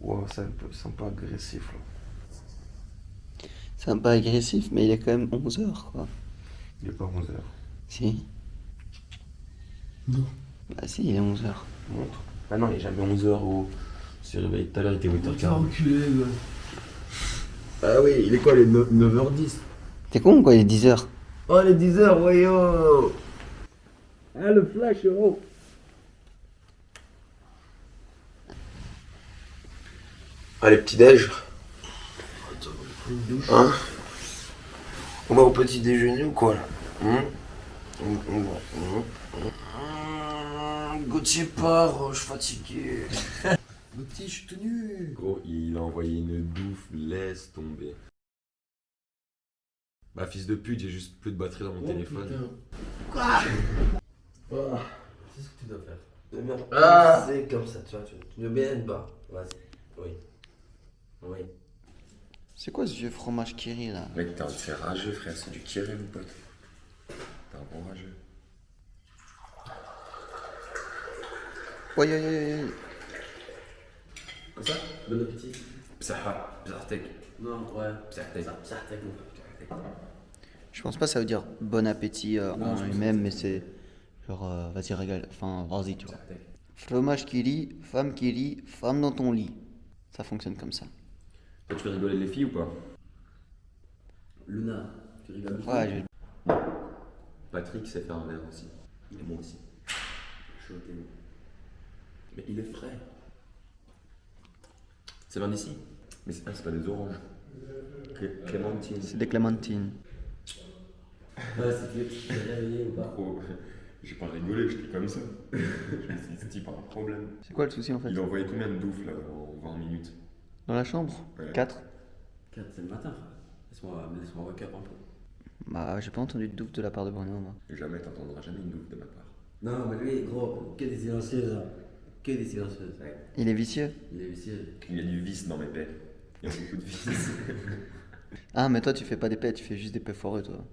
Ouais, c'est un peu agressif là. C'est un peu agressif, mais il est quand même 11 h quoi. Il est pas 11h. Si. Non. Bah si, il est 11 h. Montre. Ah non, il est jamais 11h gros. Il s'est réveillé tout à l'heure, il était T'es 8h40. enculé, ouais. Ah oui, il est quoi, les 9h10? T'es con quoi, il est 10 h. Oh, les 10h, ouais yo. Ah, le flash, oh. Allez, petit-déj. Une douche. Hein? On va au petit déjeuner ou quoi là? Gauthier part, je suis fatigué. Le petit, je suis tenu. Gros, il a envoyé une bouffe, laisse tomber. Bah fils de pute, j'ai juste plus de batterie dans mon téléphone. Quoi? Oh, c'est ce que tu dois faire. Tu veux bien Ah. c'est comme ça, tu vois. Tu veux bien être bas. Vas-y. Oui. Oui. C'est quoi ce vieux fromage Kiri là? Mec, t'es un de faire rageux, frère, c'est du Kiri, mon pote. T'es un bon rageux. Ouais, ouais, ouais, ouais. Comme ça? Bon appétit. Psaha, psahtek. Non, ouais. Psahtek. Ça attaque, mon frère. Je pense pas que ça veut dire bon appétit Non, je en pense lui-même, que mais c'est genre vas-y régale, enfin vas-y tu vois. Psahtek. Fromage qui rit, femme dans ton lit. Ça fonctionne comme ça. Toi, tu fais rigoler les filles ou pas? Luna, tu rigoles beaucoup? Ouais, Patrick sait faire un verre aussi. Il est bon aussi. Chaud, t'es bon. Mais il est frais. C'est vin d'ici. Mais c'est pas des oranges. Clémentine. c'est des clémentines. Ouais, c'est que tu t'es réveillé ou pas? Gros, j'ai pas rigolé, j'étais comme ça. Je me suis dit, ce type a un problème. C'est quoi le souci en fait? Il a envoyé combien de douves là en 20 minutes? Dans la chambre? Ouais. 4. 4, c'est le matin, frère. Laisse-moi wake up un peu. Bah j'ai pas entendu de doute de la part de Bruno moi. Jamais, t'entendras jamais une douve de ma part. Non, mais lui, gros, que des silencieuses, hein. Que des silencieuses. Ouais. Il est vicieux? Il est vicieux. Il y a du vice dans mes paix. Il y a beaucoup de vice. Ah mais toi tu fais pas des pets, tu fais juste des pets foireux toi.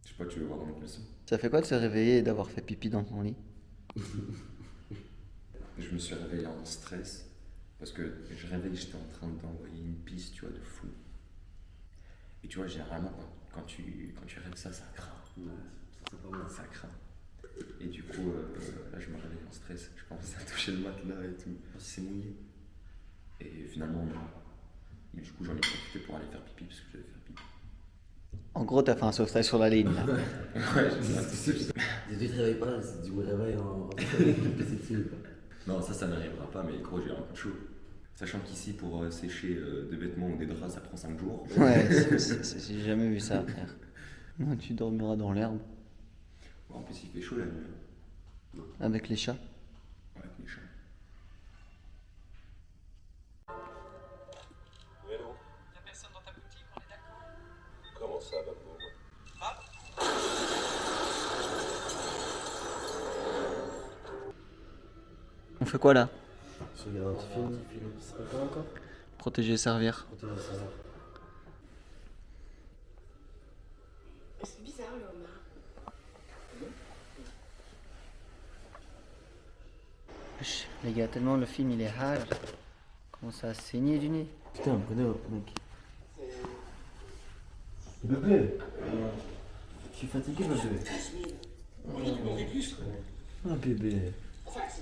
Je sais pas, tu veux voir dans mon caleçon? Ça fait quoi de se réveiller et d'avoir fait pipi dans ton lit? Je me suis réveillé en stress. Parce que je réveille, j'étais en train d'envoyer une piste, tu vois, de fou. Et tu vois, généralement, quand tu rêves ça, ça craint. Ouais, c'est pas mal. Ça craint. Et du coup, là, je me réveille en stress. Je commence à toucher le matelas et tout. C'est mouillé. Et finalement, non. Mais du coup, j'en ai profité pour aller faire pipi parce que je devais faire pipi. En gros t'as fait un sauvetage sur la ligne là. Ouais, Si tu te réveilles pas, si tu me réveilles en c'est dessus, quoi. non, ça n'arrivera pas, mais gros, j'ai un coup de chaud. Sachant qu'ici, pour sécher des vêtements ou des draps, ça prend 5 jours. Ouais, j'ai jamais vu ça frère. Non, tu dormiras dans l'herbe En plus, il fait chaud la nuit. avec les chats. Avec mes chats. Hello. Y'a personne dans ta boutique, on est d'accord? Comment ça, Bambo? On fait quoi là? Je regarde un petit film. C'est pas quoi encore? Protéger, servir. Protéger ça. C'est bizarre le homard. Les gars, tellement le film il est hard. Commence à saigner du nez. Putain, Bruno, mec. Bébé. Je suis fatigué, bébé. Ah, bébé.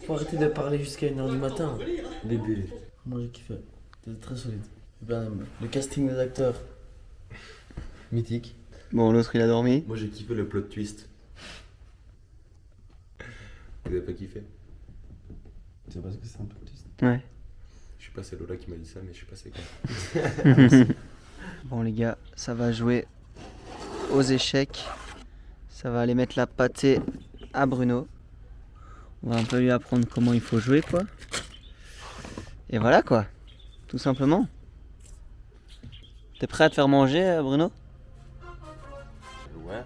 Faut arrêter de parler jusqu'à 1h du matin. Bébé. Moi, j'ai kiffé. T'es très solide. Ben, le casting des acteurs. Mythique. Bon, l'autre il a dormi. Moi, j'ai kiffé le plot twist. Vous avez pas kiffé? C'est parce que c'est un peu triste. Ouais. Je sais pas, c'est Lola qui m'a dit ça, mais je sais pas c'est quoi. Bon les gars, ça va jouer aux échecs. Ça va aller mettre la pâtée à Bruno. On va un peu lui apprendre comment il faut jouer quoi. Et voilà quoi, tout simplement. T'es prêt à te faire manger Bruno? Ouais.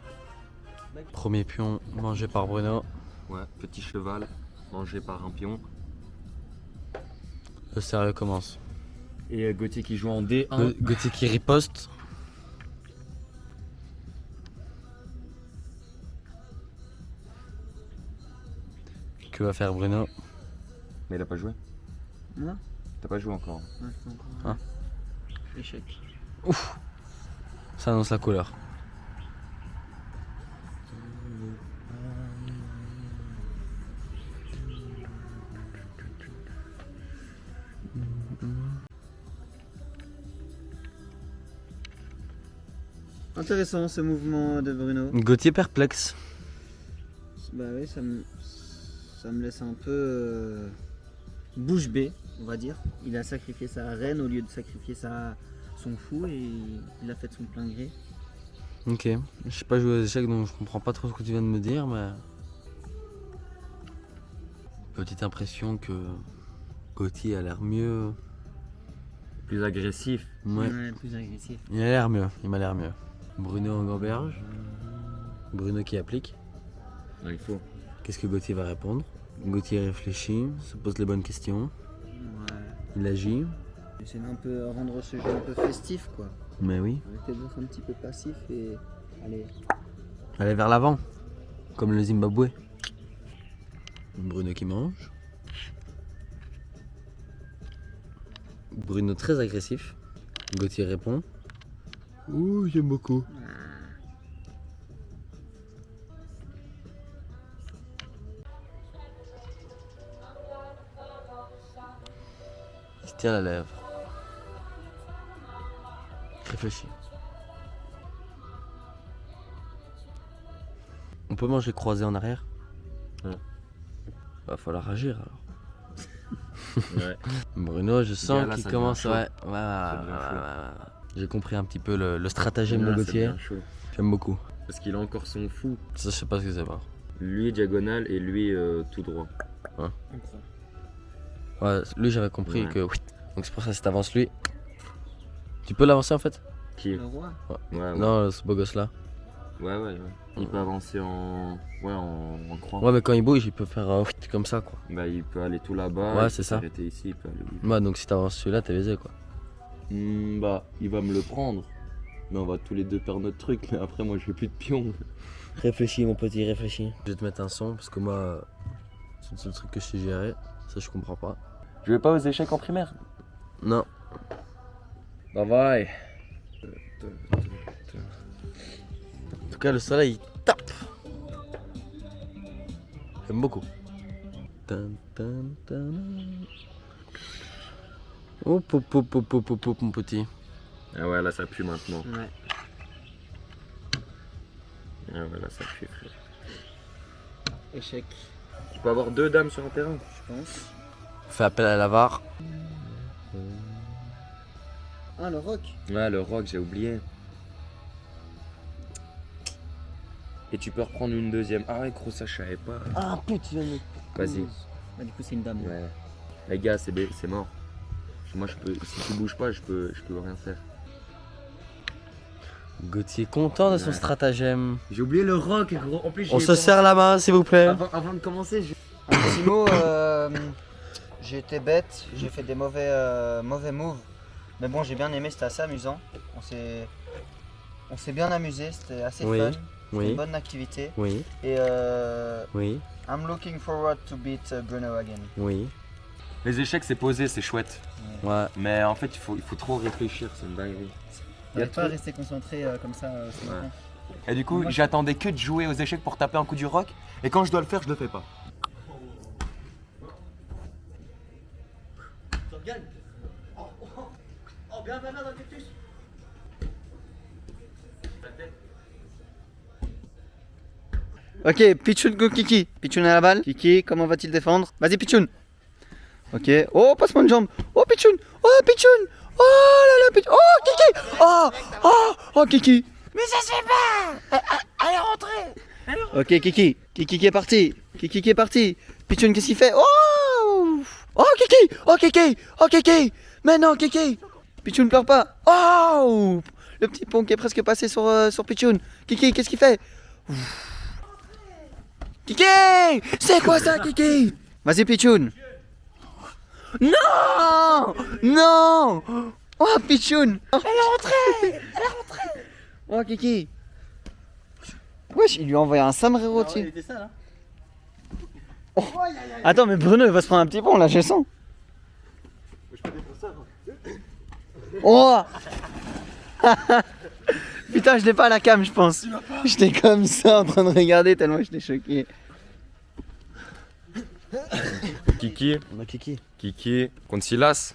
Premier pion mangé par Bruno. Ouais, petit cheval, mangé par un pion. Le sérieux commence. Et Gauthier qui joue en D1. Gauthier qui riposte. Que va faire Bruno? Mais il a pas joué. Non. T'as pas joué encore. Ouais, c'est encore. Ah. Échec. Ça annonce la couleur. Intéressant ce mouvement de Bruno. Gauthier perplexe. Bah oui, ça me laisse un peu bouche bée, on va dire. Il a sacrifié sa reine au lieu de sacrifier son fou et il a fait de son plein gré. Ok, je sais pas jouer aux échecs donc je comprends pas trop ce que tu viens de me dire, mais. Petite impression que Gauthier a l'air mieux. Plus agressif. Ouais, Plus agressif. il a l'air mieux, il m'a l'air mieux. Bruno en gamberge. Bruno qui applique. Ouais, il faut. Qu'est-ce que Gauthier va répondre? Gauthier réfléchit, se pose les bonnes questions, Ouais. il agit. J'essaie d'un peu rendre ce jeu un peu festif quoi. Mais oui, Arrêtez d'être un petit peu passif et allez. aller vers l'avant, comme le Zimbabwe. Bruno qui mange. Bruno très agressif. Gauthier répond. Ouh, j'aime beaucoup. Il se tient la lèvre. Réfléchis. On peut manger croisé en arrière? Ouais. Va falloir agir alors. Ouais. Bruno, je sens là, qu'il ça commence. devient chaud. Ouais, ouais, Ça devient ouais, chaud. ouais. J'ai compris un petit peu le stratagème de Là, ça Gauthier. devient chaud. J'aime beaucoup. Parce qu'il a encore son fou. Ça, je sais pas ce que c'est pas. Lui diagonale et lui tout droit. Ouais, lui, j'avais compris Ouais. que. Oui. Donc c'est pour ça que si t'avances lui. Tu peux l'avancer en fait? Qui Le roi. Ouais, ouais. Non, ce beau gosse là. Ouais. Il peut avancer en en croix. Ouais, mais quand il bouge, il peut faire comme ça quoi. Bah, il peut aller tout là-bas. Ouais, il c'est peut ça. s'arrêter ici, il peut aller où il veut. Ouais, donc si t'avances celui-là, t'es baisé quoi. Bah, il va me le prendre. Mais on va tous les deux perdre notre truc. Mais après, moi, je fais plus de pion. Réfléchis, mon petit, réfléchis. Je vais te mettre un son parce que moi, c'est le seul truc que je sais gérer. Ça, je comprends pas. Je vais pas aux échecs en primaire. Non. Bye bye. En tout cas, le soleil il tape. J'aime beaucoup. Tan, tan, tan. Hop, hop, hop, hop, hop, hop, hop, mon petit. Ah ouais, là, ça pue maintenant. Ouais. Ah ouais, là, ça pue, frère. Échec, Tu peux avoir 2 dames sur un terrain. je pense. Fais appel à la VAR. Ah, le rock. Ouais, le rock, j'ai oublié. Et tu peux reprendre une deuxième. Ah ouais, gros, ça, je savais pas. Ah putain. Vas-y. Bah, du coup, c'est une dame. Ouais. Les gars, c'est mort. Moi, je peux, si tu bouges pas, je peux rien faire. Gauthier content de son Ouais. stratagème. J'ai oublié le rock, gros. En plus, On se serre la main, s'il vous plaît. Avant de commencer, Un petit mot, j'ai été bête, j'ai fait des mauvais moves. Mais bon, j'ai bien aimé, c'était assez amusant. On s'est bien amusé, c'était assez Oui, fun. C'était oui. une bonne activité. Oui, Et oui, I'm looking forward to beat Bruno again. oui. Les échecs, c'est posé, c'est chouette. Ouais. Mais en fait, il faut trop réfléchir, c'est une dinguerie. Il y a J'arrive pas à trop- rester concentré comme ça ce matin. Et du coup, Moi, j'attendais que de jouer aux échecs pour taper un coup du rock. Et quand je dois le faire, je le fais pas. Ok, Pichoun go Kiki. Pichoun à la balle. Kiki, comment va-t-il défendre? Vas-y Pichoun. Ok. Oh, passe-moi une jambe. Oh Pichoun. Oh Pichoun. Oh là là Pichoun. Oh Kiki. Oh Kiki. Mais ça se fait pas. Allez rentrer. Ok Kiki. Kiki qui est parti. Kiki qui est parti. Pichoun qu'est-ce qu'il fait? Oh. Oh Kiki. Oh Kiki. Oh Kiki. Mais non Kiki. Pichoun pleure pas. Oh. Le petit pont qui est presque passé sur Pichoun. Kiki qu'est-ce qu'il fait? Kiki! C'est quoi ça, Kiki? Vas-y, Pichoun! Non! Non! Oh, Pichoun! Elle est rentrée! Oh, Kiki! Wesh, il lui a envoyé un sombrero dessus. était ça là. Attends, mais Bruno, il va se prendre un petit pont là, je le sens. Oh. Putain, je l'ai pas à la cam, je pense. J'étais comme ça en train de regarder tellement j'étais choqué. Kiki, On a Kiki. Kiki contre Silas.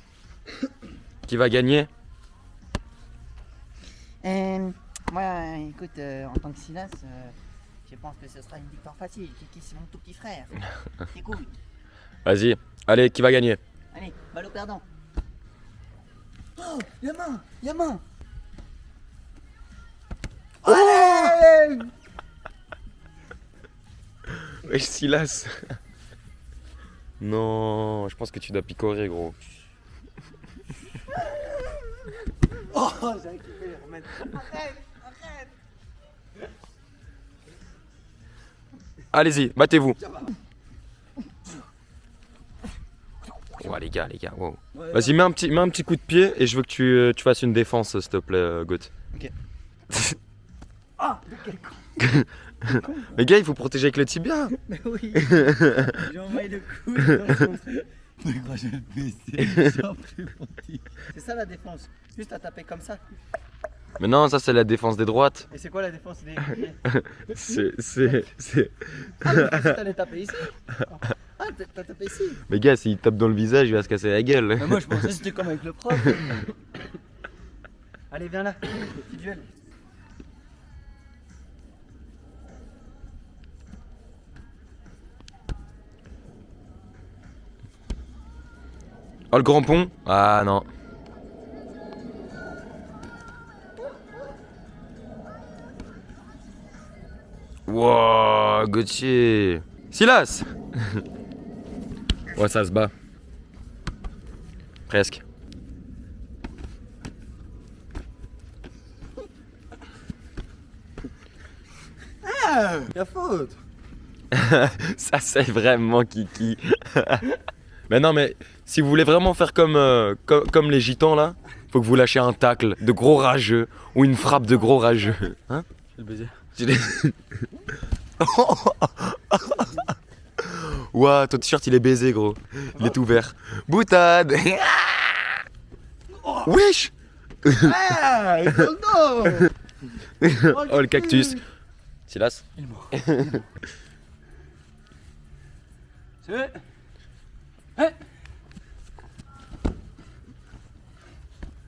Qui va gagner? Moi, écoute, en tant que Silas, je pense que ce sera une victoire facile. Kiki, c'est mon tout petit frère. Écoute, Vas-y, allez, qui va gagner? allez, balle au perdant. Oh, y'a main. Allez. Wesh, Silas. Non, je pense que tu dois picorer, gros. Oh, j'ai kiffé les remettre. Arrête. Allez-y, battez-vous. Ouais, les gars, wow. Vas-y, mets un petit coup de pied et je veux que tu fasses une défense, s'il te plaît, Goat. Ok. Mais gars, il faut protéger avec le tibia. Mais oui. J'ai envoyé le coup dans son truc. C'est ça la défense. Juste à taper comme ça. Mais non, ça c'est la défense des droites. Et c'est quoi la défense des pieds? C'est... Ah, mais t'allais taper ici. Ah, t'as tapé ici. Mais gars, s'il tape dans le visage, il va se casser la gueule. Mais moi je pensais que c'était comme avec le prof. Allez, viens là. Petit duel. Oh, le grand pont. Ah non. Wow, Gauthier. Silas. Ouais, ça se bat. Presque. Y'a faute. Ça c'est vraiment Kiki. Mais non, mais si vous voulez vraiment faire comme les gitans là, faut que vous lâchiez un tacle de gros rageux ou une frappe de gros rageux. Hein? Je vais le baiser. Ouah, ton t-shirt il est baisé, gros. Il est ouvert. Boutade. Wesh. Ah, il est dans le dos. Oh, le cactus. Silas. Il est mort. C'est...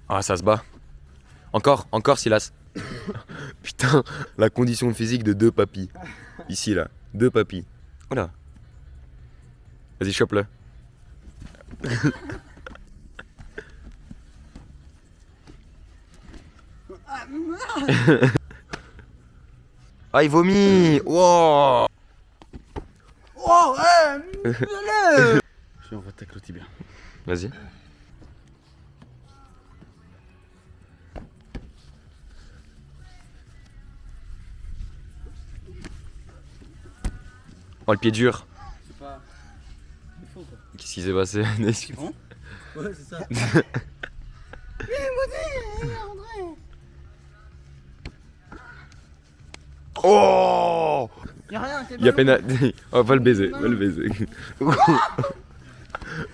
Ah, ça se bat. Encore, Silas. Putain, la condition physique de deux papis. Ici, là. Deux papis. Voilà. Vas-y, chope-le. Ah, il vomit. Wow. Oh, ouais. Je envoie tacle au tibia. Vas-y. Oh, le pied dur. C'est pas. Il faut quoi. Qu'est-ce qui s'est passé? C'est bon. Ouais, c'est ça. Oh! Y'a rien, c'est Il y a peine. Oh, va le baiser, va le baiser.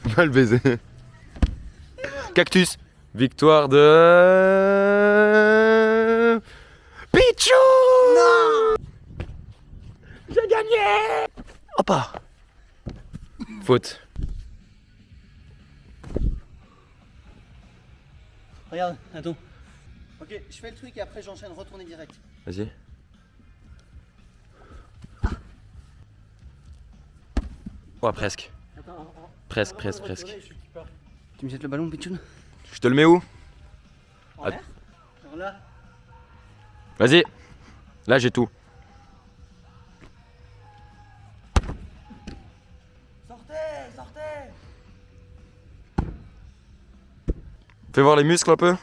Va le baiser. Cactus. Victoire de. Pichou! Non! J'ai gagné! Hop! Faute. Regarde, attends. Ok, je fais le truc et après j'enchaîne retourner direct. Vas-y. Oh, presque. Presque. Tu me jettes le ballon, Pichoun? Je te le mets où? En l'air? Genre là? Vas-y. Là, j'ai tout. Sortez! Fais voir les muscles un peu.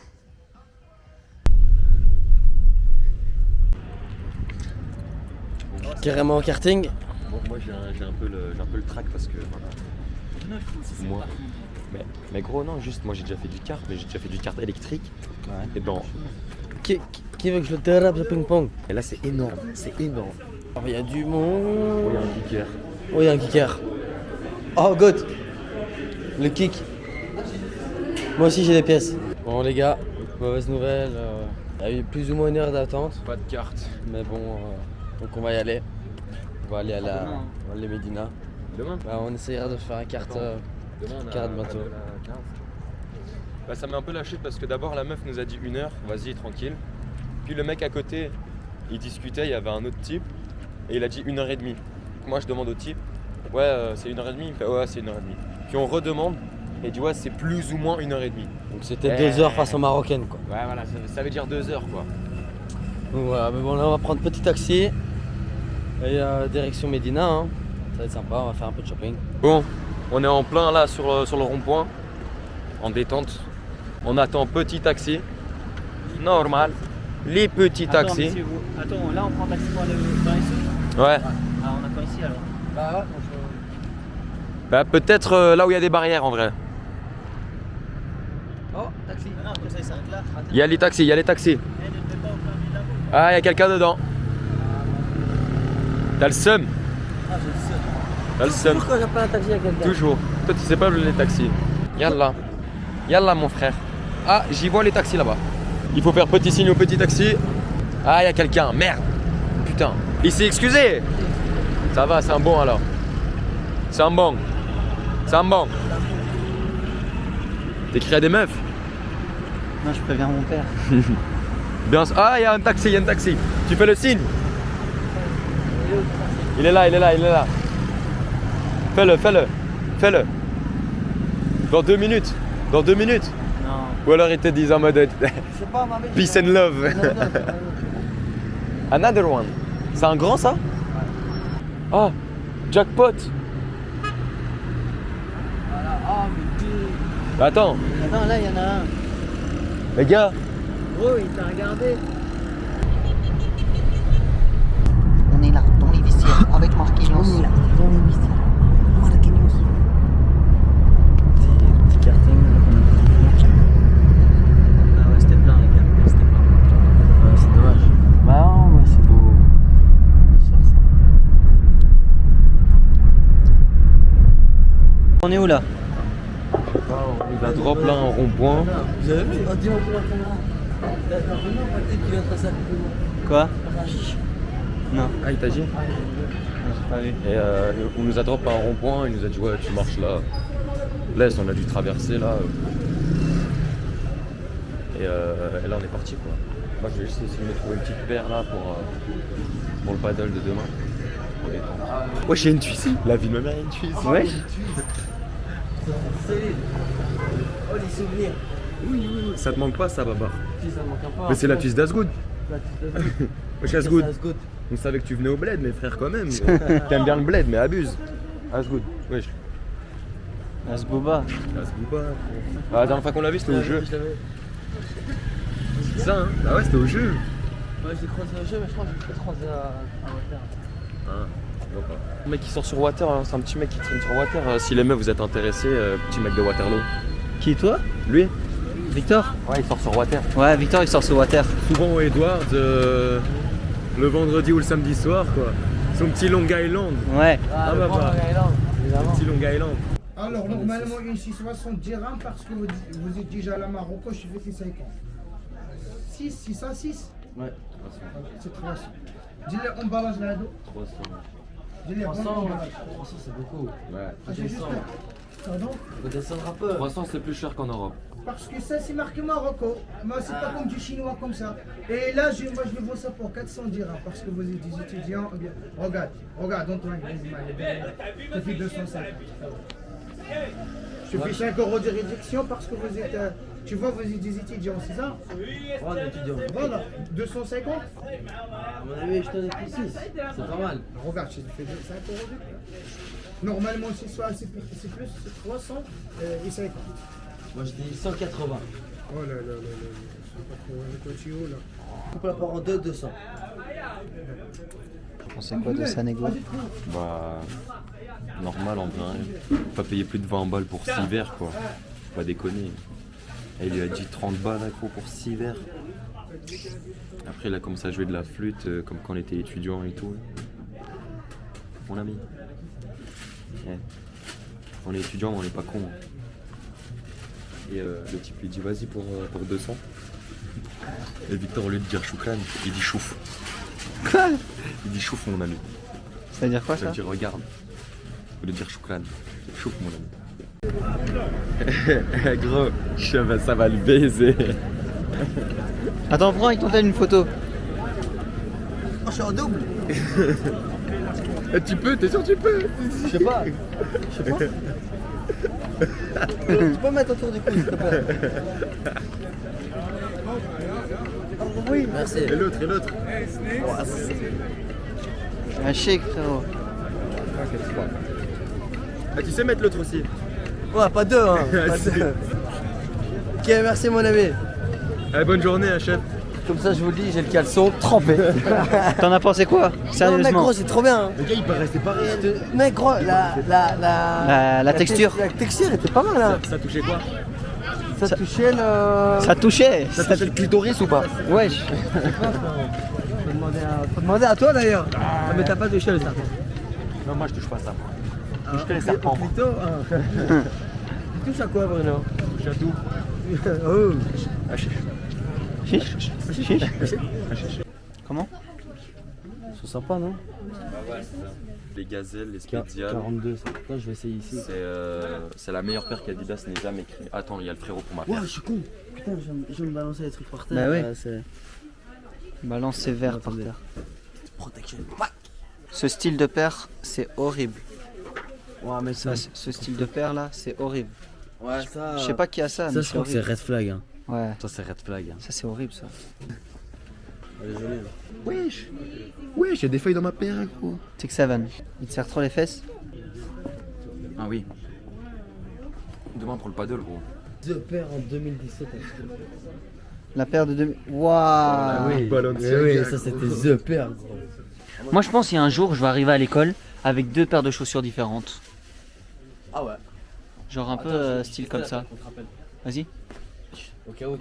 Carrément en karting. Bon, moi j'ai un peu le trac parce que voilà. Moi. Mais gros non, juste moi j'ai déjà fait du kart, mais j'ai déjà fait du kart électrique. Ouais. Et dans. Qui veut que je le dérape ce ping-pong? Et là c'est énorme, c'est énorme. Oh, il y a du Oh, monde. il y a un kicker. Oh, il y a un kicker. Oh, God. Le kick. Moi aussi j'ai des pièces. Bon les gars, mauvaise nouvelle. Il y a eu plus ou moins 1 heure d'attente. Pas de carte. Mais bon, donc on va y aller. On va aller à la on va aller Médina. Demain Bah, on essaiera de faire une carte. Demain, on a Carte bientôt. la carte. Bah, ça m'a un peu lâché parce que d'abord la meuf nous a dit 1 heure, vas-y tranquille. Puis le mec à côté, il discutait, il y avait un autre type et il a dit 1h30. Moi je demande au type, ouais c'est 1h30, il me fait ouais c'est 1h30. Puis on redemande et il dit ouais c'est plus ou moins 1h30. Donc c'était 2 heures façon marocaine quoi. Ouais voilà, ça veut dire 2 heures quoi. Donc voilà, mais bon là on va prendre petit taxi. Et direction Médina, hein. Ça va être sympa, on va faire un peu de shopping. Bon, on est en plein là sur le rond-point, en détente. On attend petit taxi, normal, les petits taxis. Attends, là on prend taxi pour aller dans les sous. Ouais, Ah, on a pas ici alors. Bah ouais, bah peut-être là où il y a des barrières en vrai. Oh, taxi. Ah non, comme ça il s'arrête là. Attends. Il y a les taxis, il y a les taxis. Eh, ne te mets pas au plein milieu de la route. Ah, il y a quelqu'un dedans. T'as le seum, Ah, j'ai le seum. t'as le seum. Pourquoi j'appelle un taxi à quelqu'un? Toujours. Toi, tu sais pas les taxis. Yallah. Yallah, mon frère. Ah, j'y vois les taxis là-bas. Il faut faire petit signe au petit taxi. Ah, il y a quelqu'un. Merde. Putain. Il s'est excusé. Ça va, c'est un bon alors. C'est un bon. C'est un bon. T'écris à des meufs. Non, je préviens mon père. Bien. Ah, il y a un taxi, il y a un taxi. Tu fais le signe. Il est là, il est là, il est là. Fais-le, fais-le. Fais-le. Dans 2 minutes. Dans 2 minutes. Non. Ou alors ils te disent en mode C'est pas ma mère. peace and love. Another one. C'est un grand ça? Ah, jackpot. Ah, mais Bah, attends, attends, là il y en a un. les gars. Gros, il t'a regardé. On est là, dans les vestiaires, avec Marquinhos. On est là, dans les vestiaires. Marquinhos. Petit karting. Ah ouais, c'était plein les gars, c'était plein. Ouais, c'est dommage. Bah non, mais c'est beau de se faire ça. On est où là? Il va drop là en rond-point. Vous avez vu? Dis-moi pour la caméra. T'as vraiment pas dit qu'il vient de passer à côté de moi. Quoi? Non, Ah, il t'a dit? j'ai pas vu. Et on nous a drop à un rond-point, il nous a dit ouais tu marches là. Laisse, on a dû traverser là. Et là on est parti quoi. Moi je vais juste essayer de me trouver une petite paire là pour le paddle de demain. Pour les temps. Ouais, j'ai une tuile. La vie de ma mère, il y a une tuile. Ouais. Solide. Oh, les souvenirs. Oui, oui, oui. Ça te manque pas ça, Babar? Si, ça me manque un peu. Mais c'est la tuile d'Asgood. La tuile d'Asgood. Wesh, Asgood. C'est Asgood. On savait que tu venais au bled, mes frères, quand même. T'aimes bien le bled, mais abuse. Asgood. Wesh. Asbouba. Asgood. Ah, la dernière fois qu'on l'a vu, c'était au jeu. Je l'avais. C'est ça, hein? Bah ouais, c'était au jeu. Ouais, je l'ai croisé au jeu, mais je crois que je l'ai croisé à Water. Ah, je vois pas. Le mec qui sort sur Water, hein, c'est un petit mec qui traîne sur Water. Si les meufs vous êtes intéressés, petit mec de Waterloo. Qui, toi? Lui? Victor? Ouais, il sort sur Water. Ouais, Victor il sort sur Water. Souvent au Edward, le vendredi ou le samedi soir, quoi. Son petit Long Island. Ouais. Ah, bah, bah. Évidemment. Petit Long Island. Alors, normalement, une 660 dirhams parce que vous êtes déjà à la Marocco, je fais 50. 606 Ouais. C'est 300. Dis-le emballage là-dedans. 300. Dis-le bon 300, emballage. 300 c'est beaucoup. Ouais. Ah, c'est juste ça. Pardon? Faut descendre un peu. 300 c'est plus cher qu'en Europe. Parce que ça, c'est marqué Marocco. Mais c'est pas comme du chinois comme ça. Et là, moi, je vais voir ça pour 400 dirhams parce que vous êtes des étudiants. Eh bien, regarde, Antoine Griezmann. Je fais 250. Je fais 5 € de réduction parce que vous êtes. Tu vois, vous êtes des étudiants, c'est ça? Oh, un étudiant. Voilà, 250. À mon avis, je te donne plus 6. C'est pas mal. Regarde, je fais 5 € de plus. Normalement, c'est plus, c'est 300 et 50. Moi, je dis 180. Oh là là là là, c'est pas trop le coachio là. Coupe la part en deux, 200. On sait quoi de ça, Nego? Bah. Normal en vrai. Pas payer plus de 20 balles pour 6 verres quoi. Faut pas déconner. Et il lui a dit 30 balles gros pour 6 verres. Après il a commencé à jouer de la flûte comme quand on était étudiant et tout. Mon ami. Ouais. On est étudiant, mais on n'est pas con. Et le type lui dit vas-y pour 200. Et Victor, au lieu de dire choukran, il dit chouf. Quoi? Il dit chouf, mon ami. C'est-à-dire quoi Ça ça? veut dire regarde. Au lieu de dire choukran, chouf, mon ami. Gros, ça va le baiser. Attends, prends avec ton tel une photo. Je suis en double. Tu peux, t'es sûr tu peux? Je sais pas. Tu peux mettre autour du cou, s'il te plaît. Oui, merci. Et l'autre, et l'autre. Un chic, frérot. Ah, tu sais mettre l'autre aussi. Ouais, pas deux, hein. Pas deux. Ok, merci mon ami. Allez, bonne journée, hein, chef. Comme ça, je vous le dis, j'ai le caleçon trempé. T'en as pensé quoi? Sérieusement? Non, mec, gros, c'est trop bien. Le gars, il paraît rester pas réel. Mec, gros, La texture. La texture était pas mal, hein. Ça touchait quoi? Ça touchait le. Ça touchait. Ça touchait le clitoris ou pas? Wesh. Faut demander à toi d'ailleurs. Ah, mais t'as pas touché le serpent. Non, moi je touche pas ça. Je touche les serpents. Plutôt. Tu touches à quoi, Bruno? Je touche à tout. Oh. Chiche. Chiche. Comment? C'est sympa, non? Les gazelles, les spéziales. 42, ça. Là, je vais essayer ici. C'est la meilleure paire qu'Adidas n'ait jamais créée. Attends, il y a le frérot pour ma Ouais, paire. je suis con. Putain, je vais me balancer les trucs par terre. Bah ouais. C'est Balance ses verres par terre. protection. Ce style de paire, c'est horrible. Ouais, mais ça. Ce style de paire là, c'est horrible. Ouais, ça. Je sais pas qui a ça, Ça, mais je c'est crois que c'est horrible. red flag. Hein. Ouais, Ça, c'est red flag. Hein. ça c'est horrible ça. Elle est jolie, là. Wesh. Wesh, il y a des feuilles dans ma paire, gros. Six Seven, il te serre trop les fesses? Ah oui. Demain pour le paddle, gros. Deux paires en 2017. La paire de 2000. Waouh! Ah oui, Balenciaga, oui, ça c'était The paire, gros. Moi je pense qu'il y a un jour je vais arriver à l'école avec deux paires de chaussures différentes. Ah ouais. Genre un peu style comme ça. Vas-y. Au cas où.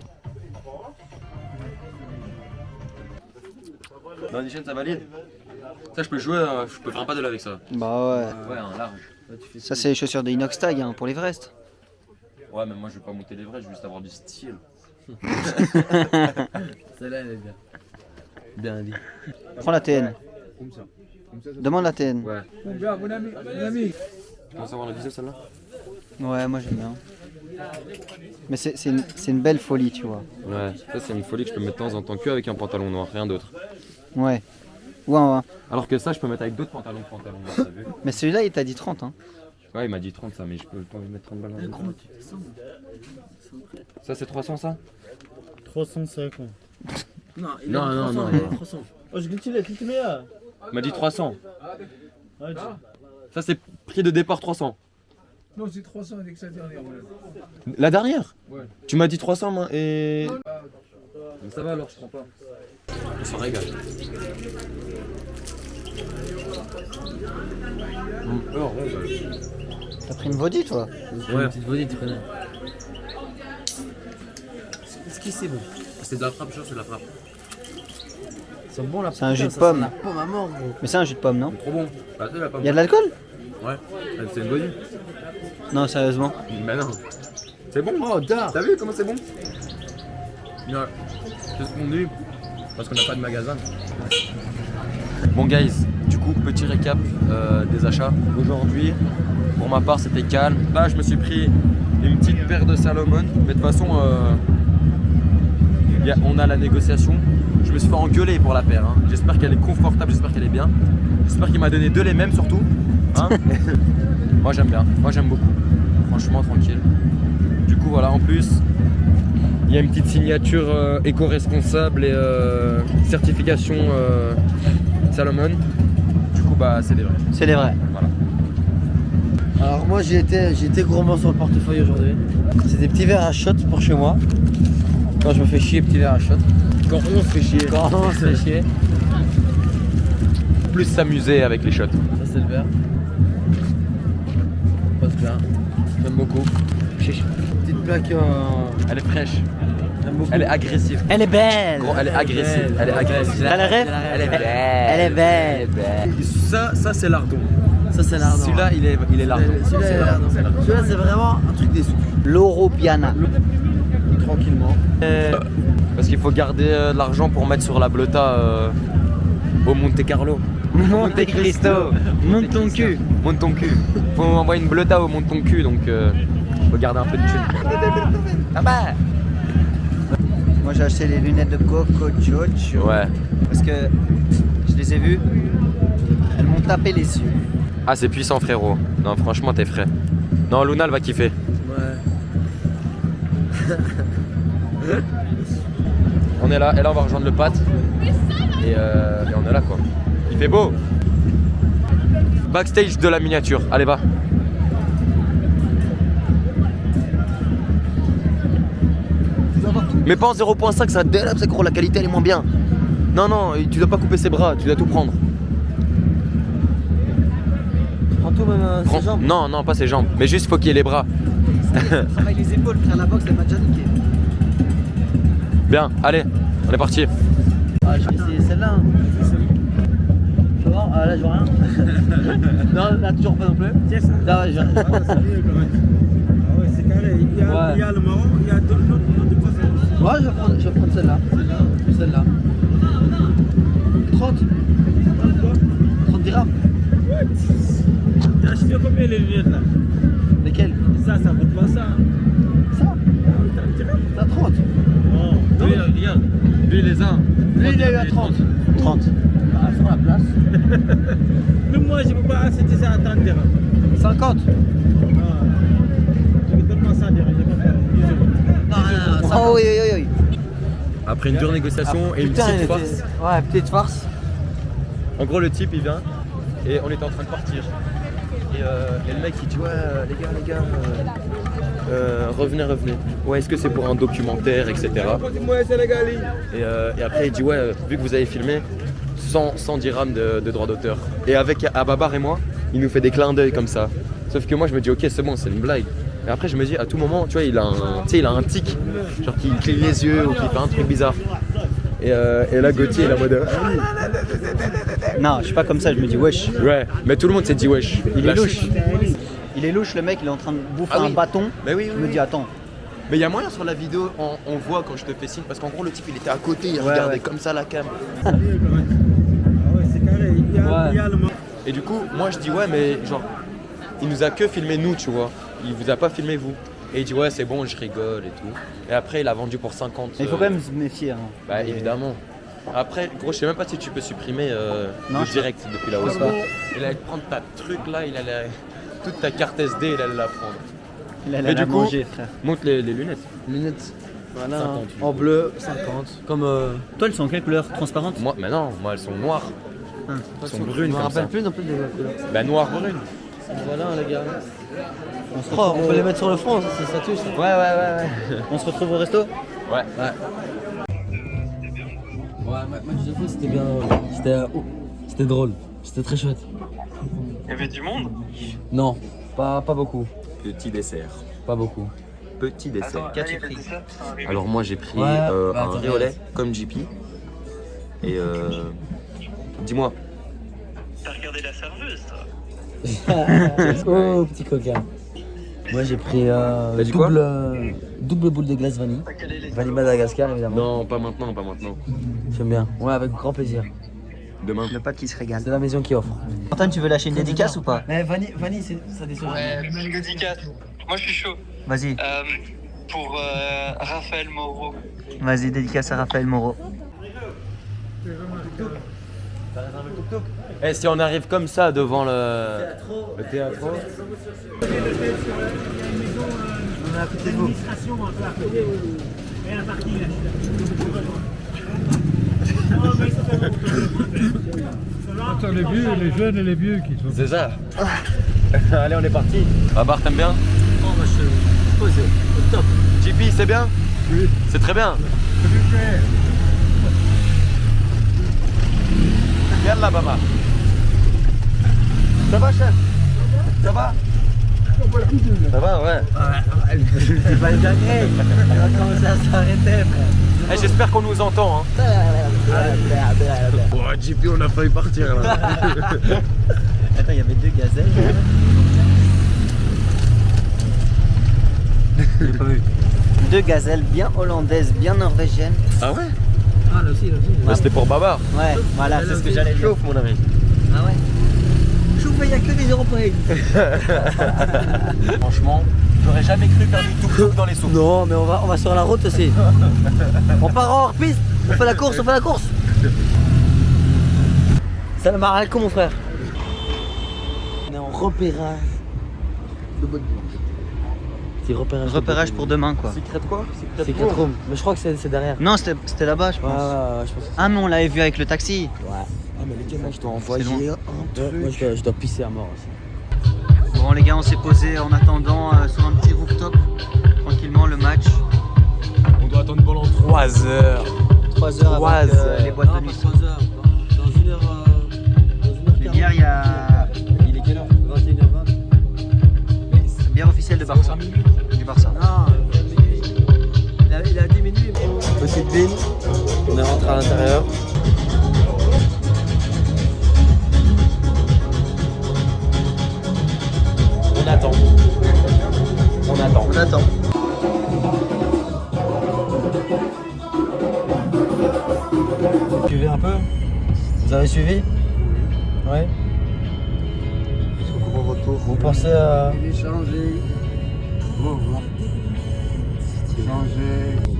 Dans une chaîne, ça valide. Ça, je peux jouer, je peux faire un paddle avec ça. Bah Ouais, un large. Là, tu fais ouais. Ça c'est les chaussures de Inox Tag hein, pour l'Everest. Ouais, mais moi, je vais pas monter les vrais, je veux juste avoir du style. Celle-là, elle est bien. Bien dit. Prends la TN. Demande la TN. Ouais. Bien, mon ami, mon ami. Tu veux savoir la visée, celle-là? Ouais, moi j'aime bien. Mais c'est une belle folie, tu vois. Ouais, ça, c'est une folie que je peux mettre de temps en temps que avec un pantalon noir, rien d'autre. Ouais. Ouais. Alors que ça, je peux mettre avec d'autres pantalons noirs, t'as vu? Mais celui-là, il t'a dit 30, hein. Ouais, il m'a dit 30 ça, mais je peux pas lui mettre 30 balles. Ça, c'est 300 ça? 350. Non, Non, non. 300. Oh, je glitch là, là. Il m'a dit 300. Ouais, Ça, c'est prix de départ 300. Non, c'est 300 avec sa dernière. La dernière? Ouais. Tu m'as dit 300 moi, et... Ça va alors, je prends pas. On se régale. T'as pris une body, toi? Ouais, une petite body, tu connais. Est-ce que c'est bon? C'est de la frappe, c'est de la frappe. C'est bon là. C'est un jus de pomme. La pomme à mort, gros. Mais c'est un jus de pomme, non? Trop bon. Bah, tu sais, la pomme. Il y a de l'alcool? Ouais, c'est une body. Non, sérieusement. Mais non. C'est bon? Oh, d'art. T'as vu comment c'est bon? Ouais. C'est ce qu'on dit. Parce qu'on n'a pas de magasin. Bon guys, du coup petit récap des achats. Aujourd'hui, pour ma part c'était calme. Là je me suis pris une petite paire de Salomon. Mais de toute façon, on a la négociation. Je me suis fait engueuler pour la paire. Hein. J'espère qu'elle est confortable, j'espère qu'elle est bien. J'espère qu'il m'a donné deux les mêmes surtout. Hein. Moi j'aime bien, moi j'aime beaucoup. Franchement tranquille. Du coup voilà, en plus il y a une petite signature éco-responsable et certification Salomon. Du coup bah c'est des vrais. C'est les vrais. Voilà. Alors moi j'ai été gourmand sur le portefeuille aujourd'hui. C'est des petits verres à shot pour chez moi. Quand je me fais chier, petits verres à shot. Quand on se fait chier. Quand on se fait chier. Plus s'amuser avec les shots. Ça c'est le verre. Passe bien. J'aime beaucoup. Petite plaque Elle est fraîche. Elle est agressive. Elle est belle. Gros, elle est agressive. Elle est agressive. T'as la rêve? Elle est belle. Elle est belle. Ça c'est lardon. Ça, c'est l'ardent. Celui-là, il est lardon. Celui-là, il est lardon. Celui-là, c'est vraiment un truc des sous. Loro Piana. Tranquillement. Parce qu'il faut garder de l'argent pour mettre sur la blota au Monte Carlo. Monte Cristo. Monte ton cul. Monte ton cul. Faut envoyer une blota au monte ton cul, donc faut garder un peu de thune. Ah bah. Moi j'ai acheté les lunettes de Coco Jojo. Ouais. Parce que je les ai vues. Elles m'ont tapé les yeux. Ah, c'est puissant, frérot. Non, franchement, t'es frais. Non, Luna, elle va kiffer. Ouais. On est là, et là, on va rejoindre le Pat. Et on est là, quoi. Il fait beau. Backstage de la miniature. Allez, va. Mais pas en 0.5, ça délape, c'est gros, la qualité elle est moins bien. Non, non, tu dois pas couper ses bras, tu dois tout prendre. Prends tout, même ses jambes. Non, non, pas ses jambes, mais juste faut qu'il y ait les bras. Travaille les épaules, frère, la boxe, elle m'a déjà niqué. Bien, allez, on est parti. Ah, je vais essayer celle-là. Hein. Tu vois? Ah, là, je vois rien. Non, là, toujours pas non plus. C'est ça. Là, ouais, je vois rien. Ah ouais, c'est carré. Il y a le marron, il y a d'autres façons. Ouais, je vais prendre celle-là. Celle-là. 30. 30 dirhams. T'as acheté combien les lunettes là? Lesquelles? Ça vaut pas ça. Ça? T'as 30. Non. Lui, regarde, lui les a. Lui, il a eu à 30. 30. Ah, sur la place. Même moi, je peux pas acheter ça à 30 dirhams. 50. Donne-moi ça dirhams, je vais pas faire 10 euros. Non, Oh oui, oui, oui. Après une dure négociation et une putain, petite il farce. était... Ouais, petite farce. En gros, le type il vient et on était en train de partir. Et le mec il dit ouais les gars, revenez. Ouais, est-ce que c'est pour un documentaire, etc. Et après il dit ouais, vu que vous avez filmé, 100 dirhams de droits d'auteur. Et avec Ababar et moi, il nous fait des clins d'œil comme ça. Sauf que moi je me dis ok c'est bon, c'est une blague. Et après je me dis à tout moment, tu vois, il a un tic, genre qu'il cligne les yeux ou qu'il fait un truc bizarre. Et là Gauthier il est en mode Non, je suis pas comme ça, je me dis wesh. ouais, mais tout le monde s'est dit wesh. Il est La louche. chute. Il est louche, le mec, il est en train de bouffer Ah un oui. bâton. Mais oui, Je me dis attends. Mais il y a moyen sur la vidéo, on voit quand je te fais signe, parce qu'en gros le type il était à côté, il Ouais, regardait ouais. comme ça la cam. Ah ouais, c'est carré. Il y a le marron. Et du coup, moi je dis ouais mais genre, il nous a que filmé nous tu vois, il vous a pas filmé vous. Et il dit ouais c'est bon, je rigole et tout. Et après il a vendu pour 50. Mais il faut quand même se méfier. Hein. Bah Et- évidemment. Après gros je sais même pas si tu peux supprimer Non, le je direct depuis là-haut. Je sais pas. Il allait prendre ta truc là, il allait... toute ta carte SD il allait la prendre. Il a Mais l'air à du coup- manger, frère. Montre les lunettes. Lunettes. Voilà. 50, En bleu, 50. Comme. Toi, elles sont en quelle couleur? Transparente? Moi, mais non, moi elles sont noires. Elles sont brunes Je me comme rappelle ça. plus non plus des couleurs. Bah noir brune. Voilà, les gars. On peut les mettre sur le front, ça, c'est statut. Ça. Ouais. On se retrouve au resto? Ouais. Ouais, match de foot, c'était bien. C'était drôle. C'était très chouette. Il y avait du monde. Non, pas beaucoup. Petit dessert. Pas beaucoup. Petit dessert. Qu'as-tu pris? Alors moi j'ai pris Ouais, un bah, attends, riolet regarde. comme JP. Et dis-moi. T'as regardé la serveuse, toi. Oh, petit coquin. Moi j'ai pris T'as dit quoi double boule de glace vanille. Vanille Madagascar évidemment. Non, pas maintenant. J'aime bien. Ouais, avec grand plaisir. Demain. Le pote qui se régale. C'est la maison qui offre. Antoine, tu veux lâcher une dédicace ou pas? Mais vanille ça déçoit. Ouais, petite dédicace. Moi, je suis chaud. Vas-y, Pour Raphaël Moreau. vas-y, dédicace à Raphaël Moreau. Eh, si on arrive comme ça devant le théâtre. On est à côté de vous. Attends, les vieux, les jeunes et les vieux qui sont. C'est ça. Allez, on est parti. Babar, t'aimes bien? Oh, bah, je c'est top. JP, c'est bien? Oui. C'est très bien. Viens là, Baba. Ça va, chef? Ça va? Ça va, ouais. C'est pas déjà gré. Elle va commencer à s'arrêter, frère. Eh, j'espère qu'on nous entend. Hein. Oh, JP, on a failli partir là. Attends, il y avait 2 gazelles. J'ai pas vu. 2 gazelles bien hollandaises, bien norvégiennes. Ah ouais? Ah, là aussi, là aussi. Bah, c'était pour Babar. Ouais, voilà, c'est ce que j'allais dire. Chauffe, mon ami. Ah ouais. Chauffe, il n'y a que des Européens. Franchement, j'aurais jamais cru faire du tuk-tuk dans les soupes. Non, mais on va sur la route aussi. On part en hors-piste. On fait la course, Salam alaikum, mon frère. On est en repérage de bonne blanche. C'est repérage. Repérage pour demain, quoi. Secret quoi? C'est 4 rooms. Mais je crois que c'est derrière. Non, c'était là-bas, je pense. Ouais, je pense. Ah, mais on l'avait vu avec le taxi. Ouais. Ah, mais les gars, moi je dois C'est loin. envoyer un Ouais, moi truc. je dois pisser à mort aussi. Bon, les gars, on s'est posé en attendant sur un petit rooftop, tranquillement, le match. On doit attendre pendant 3 heures. 3 heures avant 3 que heures. les boîtes de nuit sortent. Dans 1 heure. Les bières, il y a Il est quelle heure 21h20. bière officielle de Barça. Du Barça. Non, il a 10 minutes. Petite bine. On est rentré à l'intérieur. On attend. On attend. Suivez un peu. Vous avez suivi? Ouais. Gros retour. Vous pensez à. Il est changé. Changé.